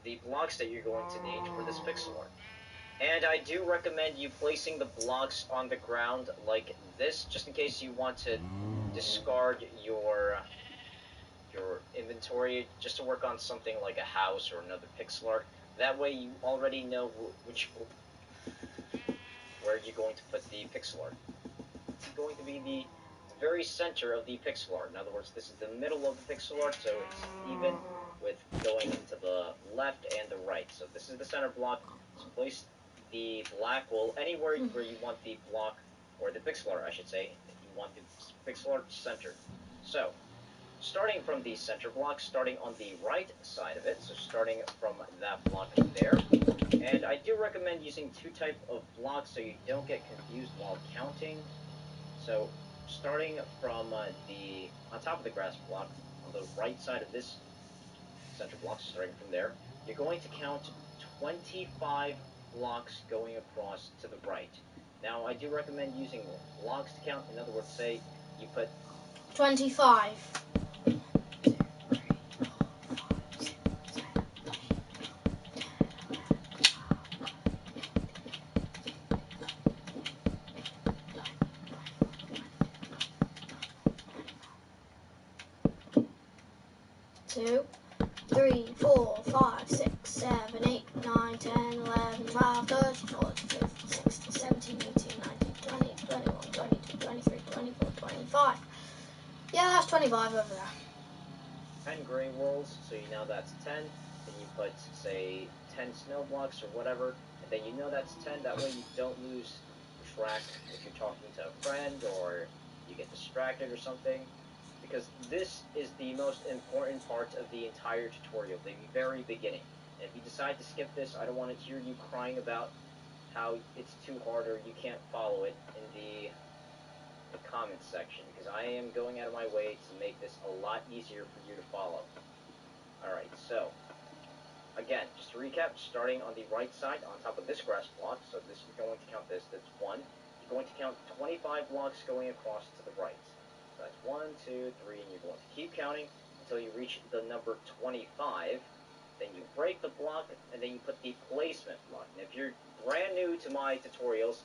the blocks that you're going to need for this pixel art. And I do recommend you placing the blocks on the ground like this, just in case you want to discard your inventory just to work on something like a house or another pixel art. That way you already know where you're going to put the pixel art. It's going to be the very center of the pixel art. In other words, this is the middle of the pixel art, so it's even with going to the left and the right. So this is the center block. So place the black wool anywhere where you want the block, or the pixel art, I should say, if you want the pixel art centered. So, starting from the center block, starting on the right side of it, so starting from that block there. And I do recommend using 2 types of blocks so you don't get confused while counting. So, starting from on top of the grass block, on the right side of this center block, starting from there, you're going to count 25 blocks going across to the right. Now, I do recommend using blocks to count. In other words, say you put 25. 2, 3, 4, 5, 6, 7, 8, 9, 10, 11, 12, 13, 14, 15, 16, 17, 18, 19, 20, 21, 22, 23, 24, 25. Yeah, that's 25 over there. 10 gray rolls, so you know that's 10. Then you put, say, 10 snow blocks or whatever, and then you know that's 10. That way you don't lose track if you're talking to a friend or you get distracted or something. Because this is the most important part of the entire tutorial, the very beginning. And if you decide to skip this, I don't want to hear you crying about how it's too hard or you can't follow it in the comments section, because I am going out of my way to make this a lot easier for you to follow. Alright, so, again, just to recap, starting on the right side on top of this grass block, so this you're going to count this, that's 1. You're going to count 25 blocks going across to the right. So that's 1, 2, 3, and you're going to keep counting until you reach the number 25. Then you break the block, and then you put the placement block. And if you're brand new to my tutorials,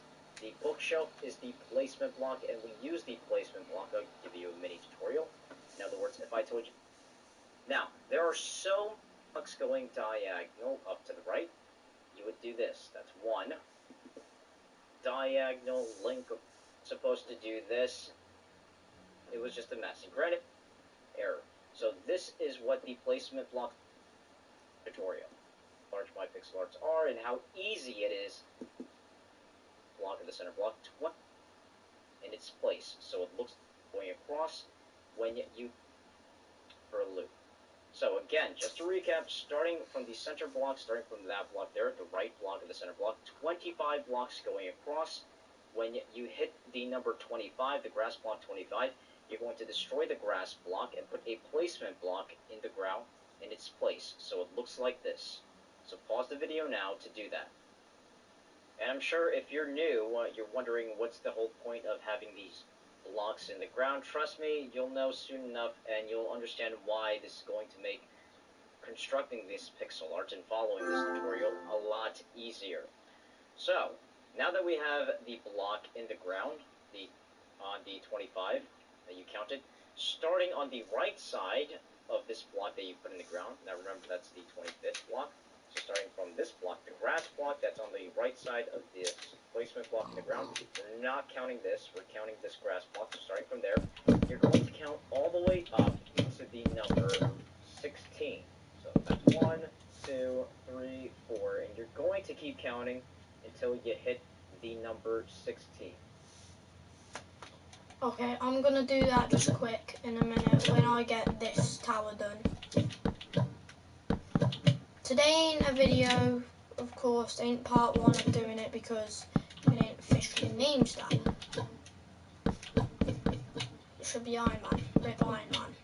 the bookshelf is the placement block, and we use the placement block. I'll give you a mini tutorial. In other words, if I told you... Now, there are so blocks going diagonal up to the right. You would do this. That's 1. Diagonal link, supposed to do this. It was just a mess. And granted, error. So this is what the placement block tutorial. Large my pixel arts are and how easy it is. Block in the center block in its place, so it looks going across when you for a loop. So again, just to recap, starting from the center block, starting from that block there, the right block of the center block, 25 blocks going across. When you hit the number 25, the grass block 25, you're going to destroy the grass block and put a placement block in the ground in its place, so it looks like this. So pause the video now to do that. And I'm sure if you're new, you're wondering what's the whole point of having these blocks in the ground. Trust me, you'll know soon enough, and you'll understand why this is going to make constructing this pixel art and following this tutorial a lot easier. So, now that we have the block in the ground, on the 25 that you counted, starting on the right side of this block that you put in the ground, now remember that's the 25th block, so starting from this block, the grass block that's on the right side of this placement block in the ground, we're not counting this, we're counting this grass block, so starting from there, you're going to count all the way up to the number 16. So that's 1, 2, 3, 4, and you're going to keep counting until you hit the number 16. Okay, I'm gonna do that just quick in a minute when I get this tower done. Today ain't a video, of course, ain't part 1 of doing it because it ain't officially named that. It should be Iron Man, Rip Iron Man.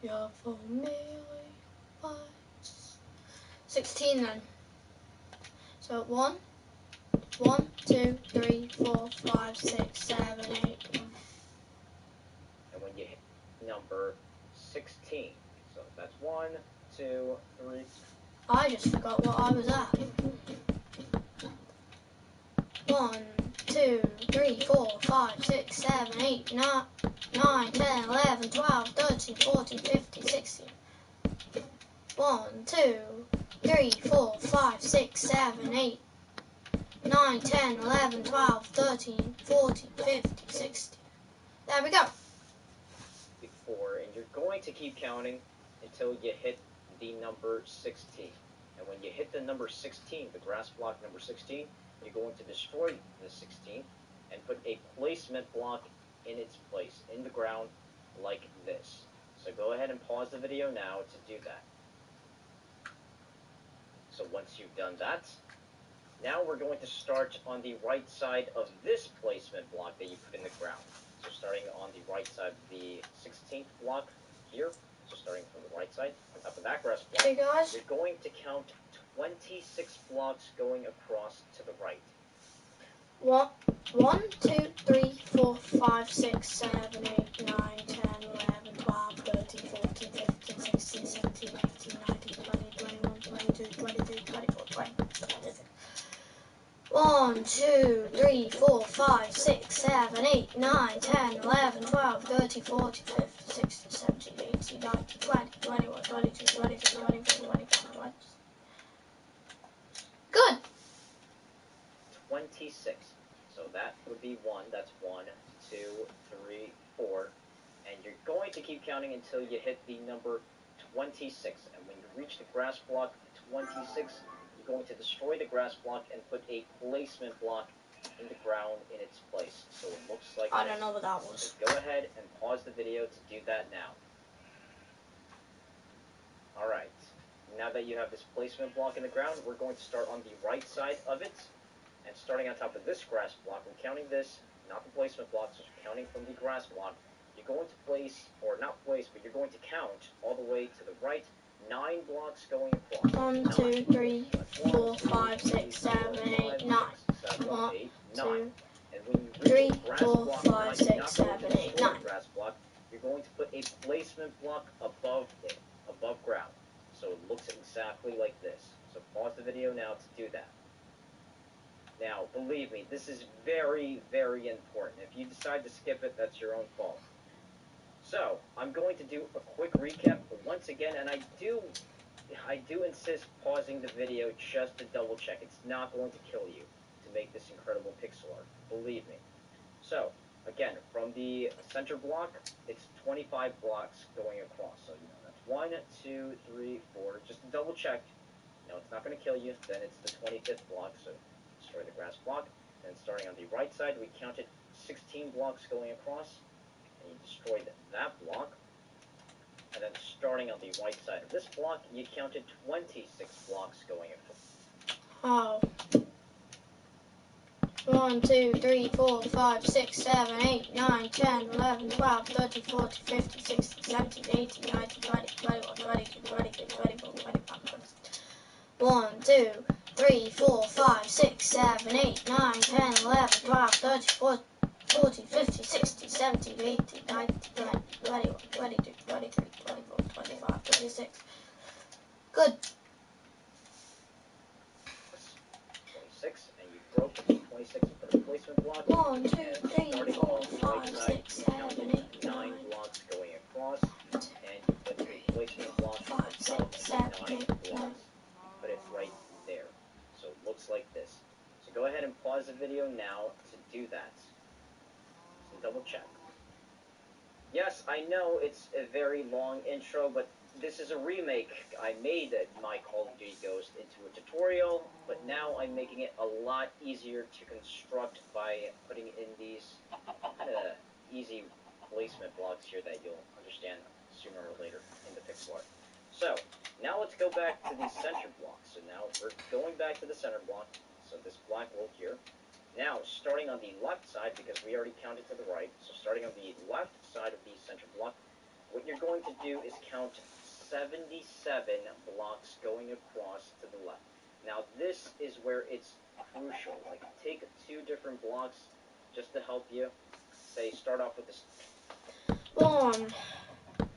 You're for me, 16 then. So 1, 2, 3, 4, 5, 6, 7, 8. And when you hit number 16, so that's 1, 2, 3. I just forgot what I was at. 1, 2, 3, 4, 5, 6, 7, 8, 9, 10, 11, 12, 13, 14, 15, 16. 1, 2, 3, 4, 5, 6, 7, 8, 9, 10, 11, 12, 13, 14, 15, 16. There we go. Before, and you're going to keep counting until you hit the number 16. And when you hit the number 16, the grass block number 16, you're going to destroy the 16 and put a placement block in its place, in the ground, like this. So go ahead and pause the video now to do that. So once you've done that, now we're going to start on the right side of this placement block that you put in the ground. So starting on the right side of the 16th block here, so starting from the right side, on top of that grass block, Hey guys. you're going to count 26 blocks going across to the right. 1, 2, 3, 4, 5, 6, 7, 8, 9, 10, 11, 12, 13, 14, 15, 16, 17, 18, 19, 20, 21, 22, 23, 24, 25, 26. 1, 1, 2, 3, 4, 5, 6, 7, 8, 9, 10, 11, 12, 13, 14, 15, 16, 17, 18, 19, 20, 21, 22, 23, 24, 25, 26. Good. 26. So that would be 1. That's 1, 2, 3, 4. And you're going to keep counting until you hit the number 26. And when you reach the grass block 26, you're going to destroy the grass block and put a placement block in the ground in its place. So it looks like I this. don't know what that was. So go ahead and pause the video to do that now. Alright. Now that you have this placement block in the ground, we're going to start on the right side of it. And starting on top of this grass block, we're counting this, not the placement block, so we're counting from the grass block. You're going to place, or not place, but you're going to count all the way to the right, 9 blocks going across. 1, 2, 3, 4, 5, 6, 7, 8, 9. 1, 2, And when you reach 3, the grass 4, block 5, nine, you're 6, not going 7, to 8, destroy 9. the grass block. You're going to put a placement block above it, above ground. So it looks exactly like this. So pause the video now to do that. Now, believe me, this is very, very important. If you decide to skip it, that's your own fault. So, I'm going to do a quick recap once again, and I do insist pausing the video just to double check. It's not going to kill you to make this incredible pixel art. Believe me. So, again, from the center block, it's 25 blocks going across. So, that's 1, 2, 3, 4. Just to double check. No, it's not going to kill you. Then it's the 25th block, so destroy the grass block. And starting on the right side, we counted 16 blocks going across, and you destroyed that block. And then starting on the right side of this block, you counted 26 blocks going across. Oh. 1, 2, 3, 4, 5, 6, 7, 8, 9, 10, 11, 12, 13, 14, 15, 16, 17, 18, 19, 20, 21, 22, 23, 24, 25, 26. 1, 2, 3, 4, 5, 6, 7, 8, 9, 10, 11, 12, 13, 14, 15, 16, 17, 18, 19, 20, 21, 22, 23, 24, 25, 26. Good. 26, and you broke the 26 and put a placement block. 1, 2, 3, 4, 5, 6, 7, 8, 9 blocks going across, and you put a placement block 5, 6, 7, 8, 9. Put it right there. So it looks like this. So go ahead and pause the video now to do that. So double check. Yes, I know it's a very long intro, but this is a remake. I made my Call of Duty Ghost into a tutorial, but now I'm making it a lot easier to construct by putting in these kind of easy placement blocks here that you'll understand sooner or later in the pixel art. So, now let's go back to the center block. So now we're going back to the center block. So this black will here. Now, starting on the left side, because we already counted to the right, so starting on the left side of the center block, what you're going to do is count 77 blocks going across to the left. Now, this is where it's crucial. Like, take 2 different blocks just to help you. Say, start off with this. 1,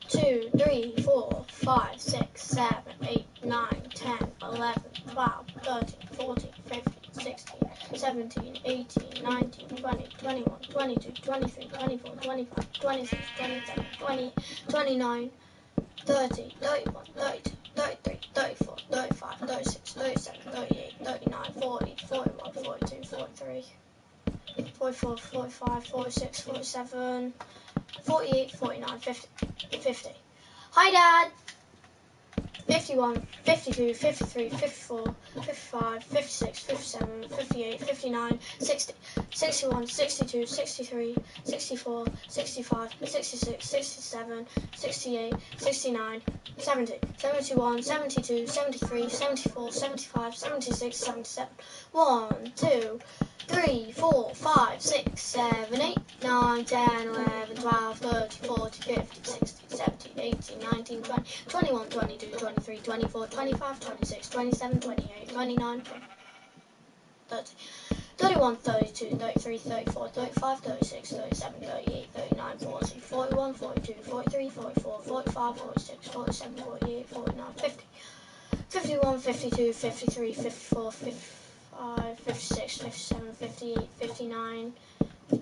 2, 3, 4, 5, 6, 7, 8, 9, 10, 11, 12, 13, 14, 15, 16, 17, 18, 19, 20, 21, 22, 23, 24, 25, 26, 27, 20, 29, 30, 31, 32, 33, 34, 35, 36, 37, 38, 39, 40, 41, 42, 43, 44, 45, 46, 47, 48, 49, 50. 50. Hi, Dad! 51, 52, 53, 54, 55, 56, 57, 58, 59, 60, 61, 62, 63, 64, 65, 66, 67, 68, 69, 70, 71, 72, 73, 74, 75, 76, 77. 1, 2, 3, 4, 5, 6, 7, 8, 9, 10, 11, 12, 13, 14, 15, 16, 17, 18, 19, 20, 21, 22, 23, 24, 25, 26, 27, 28, 29, 30, 31, 32, 33, 34, 35, 36, 37, 38, 39, 40, 41, 42, 43, 44, 45, 46, 47, 48, 49, 50, 51, 52, 53, 54, 55, 55, 56, 57, 58, 59,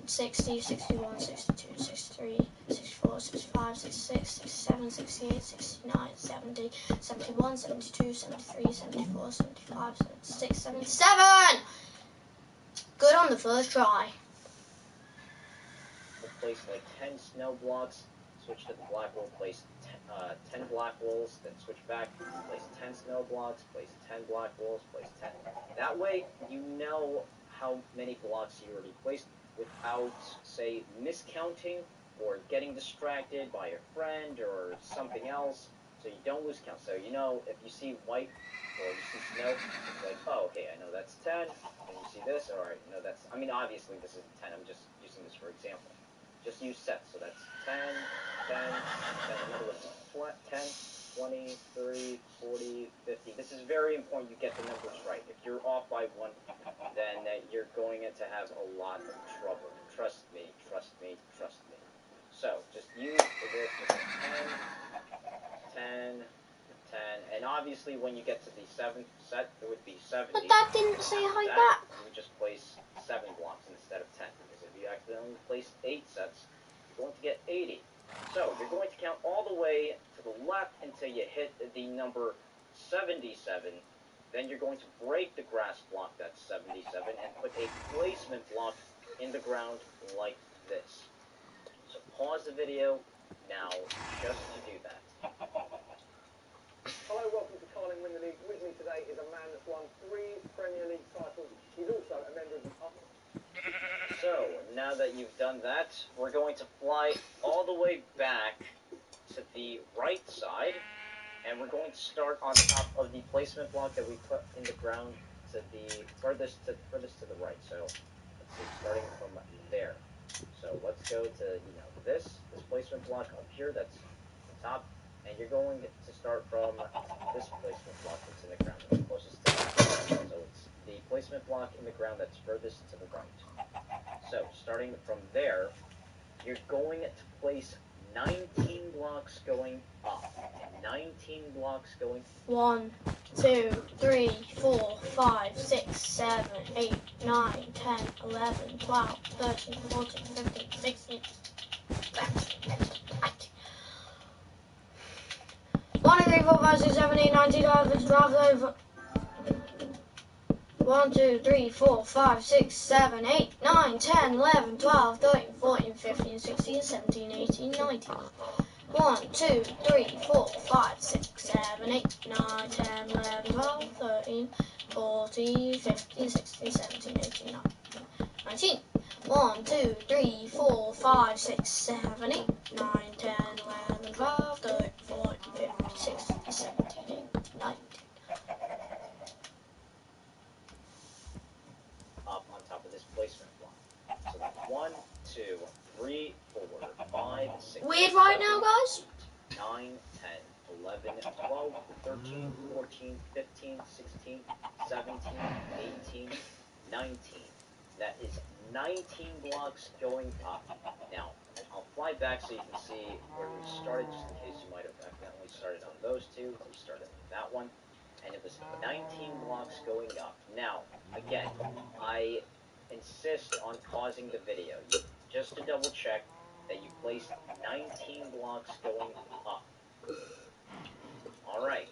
60, 61, 62, 63, 64, 65, 66, 67, 68, 69, 70, 71, 72, 73, 74, 75, 76, 77! Good on the first try. We'll place like 10 snow blocks, switch to the black wool, place 10 black wools, then switch back, place 10 snow blocks, place 10 black wools, place 10. That way you know how many blocks you already placed without, say, miscounting or getting distracted by a friend or something else, so you don't lose count. So you know if you see white or you see snow, it's like, oh, okay, I know that's 10, and you see this, alright, you know that's, I mean, obviously this isn't 10, I'm just using this for example. Just use sets, so that's 10, 10, 10, another one, 10, 20, 30, 40, 50. This is very important you get the numbers right. If you're off by one, then you're going to have a lot of trouble. Trust me, trust me, trust me. So, just use this 10, 10, 10, and obviously when you get to the 7th set, it would be 70. But that didn't say hi that, back. You would just place 7 blocks instead of 10, because if you accidentally place 8 sets, you're going to get 80. So, you're going to count all the way to the left until you hit the number 77. Then you're going to break the grass block that's 77 and put a placement block in the ground like this. So pause the video now just to do that. Hello, welcome to Carling Win the League. With me today is a man that's won 3 Premier League titles. He's also a member of the So, now that you've done that, we're going to fly all the way back to the right side, and we're going to start on top of the placement block that we put in the ground to the furthest to the right. So, let's see, starting from there. So, let's go to, this placement block up here, that's the top, and you're going to start from this placement block that's in the ground, that's closest to the ground. So, it's the placement block in the ground that's furthest to the right. So, starting from there, you're going to place 19 blocks going up. 19 blocks going 1, 2, 3, 4, 5, 6, 7, 8, 9, 10, 11, 12, 13, 14, 15, 16, 17, 18. 1, 2, 3, 4, 5, 6, 7, 8, 9, 10, 11, 12, 1, 2, 3, 4, 5, 6, 7, 8, 9, 10, 11, 12, 13, 14, 15, 16, 17, 18, 19. 1, 2, 3, 4, 5, 6, 7, 8, 9, 10, 11, 12, 13, 14, 15, 16, 17, 18, 19. 1, 2, 3, 4, 5, 6, 7, 8, 9, 10, 11, 12, 13, 14, 15, 16, 17, 18, 19. up on top of this placement block. So that's 1, 2, 3, 4, 5, 6, Weird right 7, now, guys? 9, 10, 11, 12, 13, 14, 15, 16, 17, 18, 19. That is 19 blocks going up. Now, I'll fly back so you can see where we started, just in case you might have accidentally started on those two. We started on that one, and it was 19 blocks going up. Now, again, I insist on pausing the video, just to double check that you placed 19 blocks going up. Alright.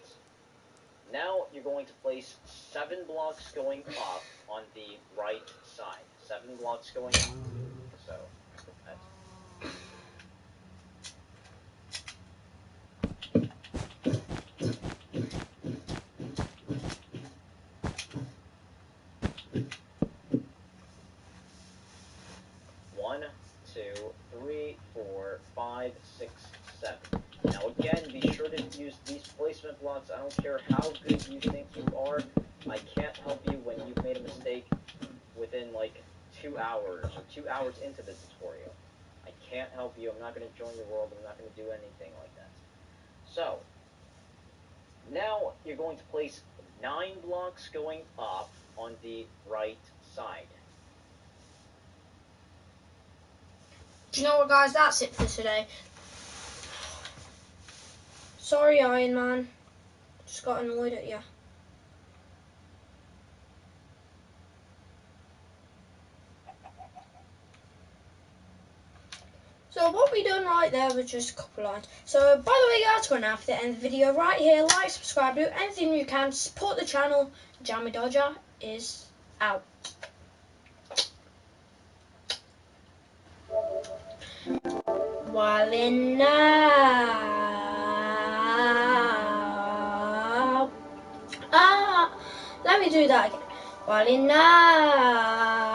Now you're going to place 7 blocks going up on the right side. 7 blocks going up. So, that's... One, 2, 3, 4, 5, 6, 7. Now again, be sure to use these placement blocks. I don't care how good you think you are. I can't help you when you've made a mistake within like 2 hours or 2 hours into the tutorial. I can't help you. I'm not going to join your world. I'm not going to do anything like that. So, now you're going to place 9 blocks going up on the right side. Do you know what, guys? That's it for today. Sorry, Iron Man. Just got annoyed at you. So what we done right there was just a couple lines. So by the way guys, we're going to have to end the video right here. Like, subscribe, do anything you can to support the channel. Jammy Dodger is out. While in now, let me do that again. While in now.